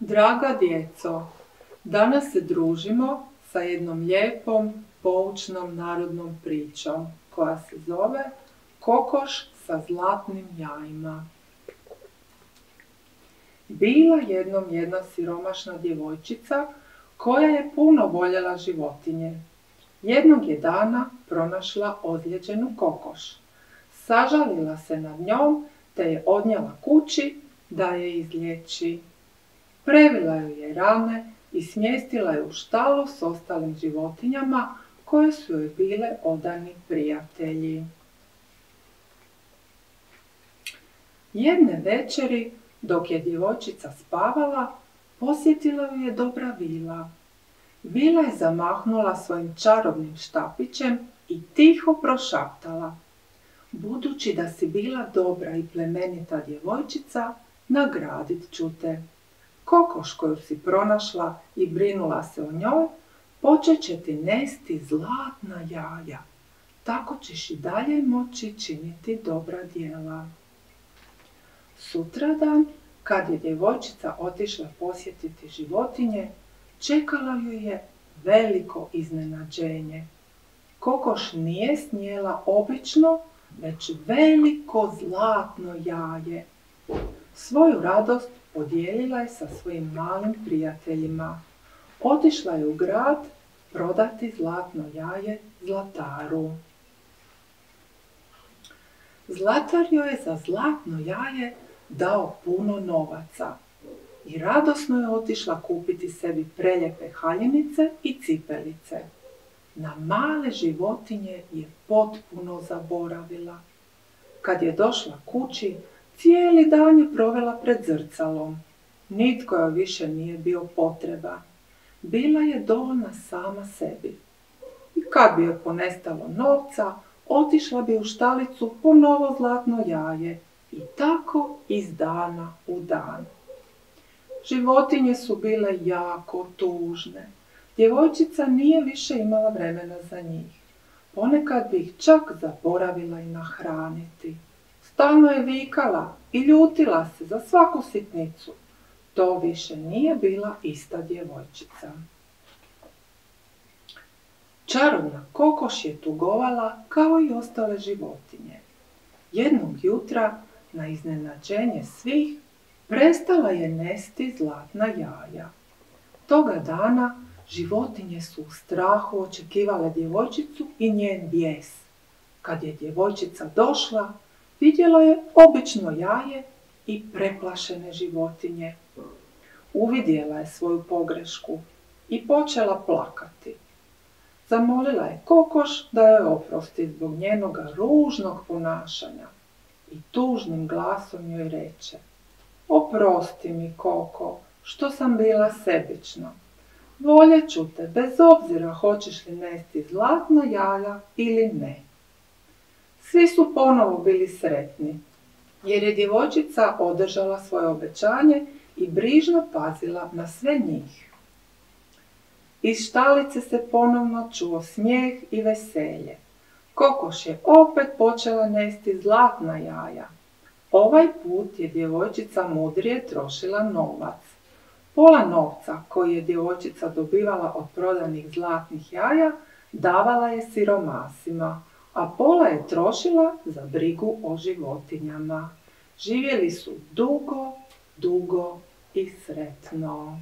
Draga djeco, danas se družimo sa jednom lijepom, poučnom narodnom pričom koja se zove Kokoš sa zlatnim jajima. Bila jednom jedna siromašna djevojčica koja je puno voljela životinje. Jednog je dana pronašla ozlijeđenu kokoš. Sažalila se nad njom te je odnijela kući da je izliječi. Previla joj je rane i smjestila je u štalu s ostalim životinjama koje su joj bile odani prijatelji. Jedne večeri, dok je djevojčica spavala, posjetila ju je dobra vila. Vila je zamahnula svojim čarobnim štapićem i tiho prošaptala: budući da si bila dobra i plemenita djevojčica, nagradit ću te. Kokoš koju si pronašla i brinula se o njoj, počet će ti nesti zlatna jaja. Tako ćeš i dalje moći činiti dobra djela. Sutradan, kad je djevojčica otišla posjetiti životinje, čekala ju je veliko iznenađenje. Kokoš nije snijela obično, već veliko zlatno jaje. Svoju radost podijelila je sa svojim malim prijateljima. Otišla je u grad prodati zlatno jaje zlataru. Zlatar joj je za zlatno jaje dao puno novaca i radosno je otišla kupiti sebi prelijepe haljinice i cipelice. Na male životinje je potpuno zaboravila. Kad je došla kući, cijeli dan je provela pred zrcalom. Nitko joj više nije bio potreban. Bila je dovoljna sama sebi. I kad bi joj ponestalo novca, otišla bi u štalicu po novo zlatno jaje i tako iz dana u dan. Životinje su bile jako tužne. Djevojčica nije više imala vremena za njih. Ponekad bi ih čak zaboravila i nahraniti. Stalno je vikala i ljutila se za svaku sitnicu. To više nije bila ista djevojčica. Čarobna kokoš je tugovala kao i ostale životinje. Jednog jutra, na iznenađenje svih, prestala je nesti zlatna jaja. Toga dana životinje su u strahu očekivale djevojčicu i njen bijes. Kad je djevojčica došla, vidjela je obično jaje i preplašene životinje. Uvidjela je svoju pogrešku i počela plakati. Zamolila je kokoš da joj oprosti zbog njenoga ružnog ponašanja i tužnim glasom joj reče: oprosti mi, Koko, što sam bila sebična. Voljet ću te bez obzira hoćeš li nesti zlatna jaja ili ne. Svi su ponovo bili sretni, jer je djevojčica održala svoje obećanje i brižno pazila na sve njih. Iz štalice se ponovno čuo smijeh i veselje. Kokoš je opet počela nesti zlatna jaja. Ovaj put je djevojčica mudrije trošila novac. Pola novca koji je djevojčica dobivala od prodanih zlatnih jaja davala je siromasima, a pola je trošila za brigu o životinjama. Živjeli su dugo, dugo i sretno.